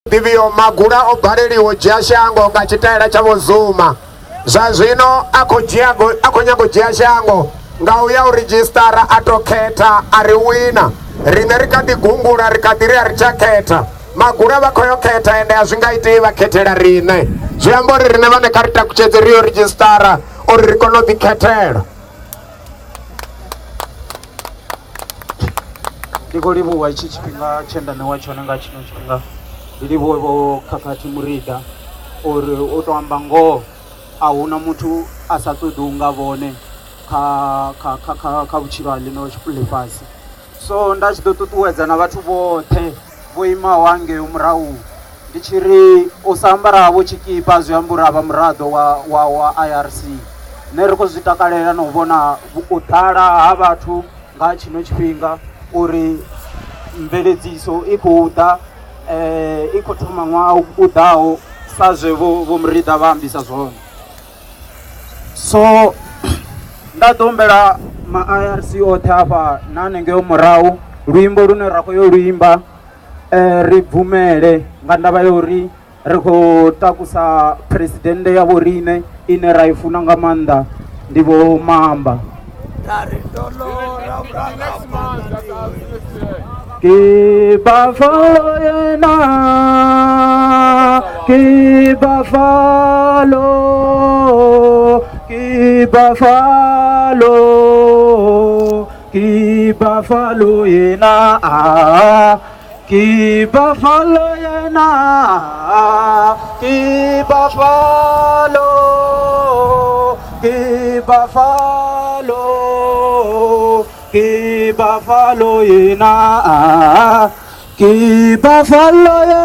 Divyo Magura obareliwo jashango nga chitaela cha Buzuma. Zazino akonyago jashango nga uya uregistara atoketa ariwina. Rine rikadi gungura rikadiri arichaketa. Magura bakoyo keta ende azingaiti baketera rine. Ziambori rine vane karita kuchezerio registara ori rikono diketera. Ndikolibu wa ichi chipinga chenda na wacho nanga chino chipinga ndilibo kakati murida ori otwamba ngo auna mutu asatudunga bone ka buchibali no chipule pasi so ndachidotutuwedza na vatu bothe boima wange umrau ndichiri osambara vo chikipa zviambura va murado wa IRC neriko zvitakalela novona uthala ha vatu nga chino chipinga uri mveledziso ikuda ikothoma ṅwaha udaho sa zwe vo murida va ambisa zwone so ndadombela ma IRC othe afha na hanengeo murahu luimbo lune ra khoyo luimba ri bvumele nga ndavha yori ri khou takusa presidente ya vorine ine ra i funa nga maanḓa ndi Vho Mamba. Ke Buffalo yena, ke Buffalo, ke Buffalo, ke Buffalo yena, ke Buffalo yena, ke Buffalo, ke Buffalo, ke Buffalo yena, ke Buffalo yena.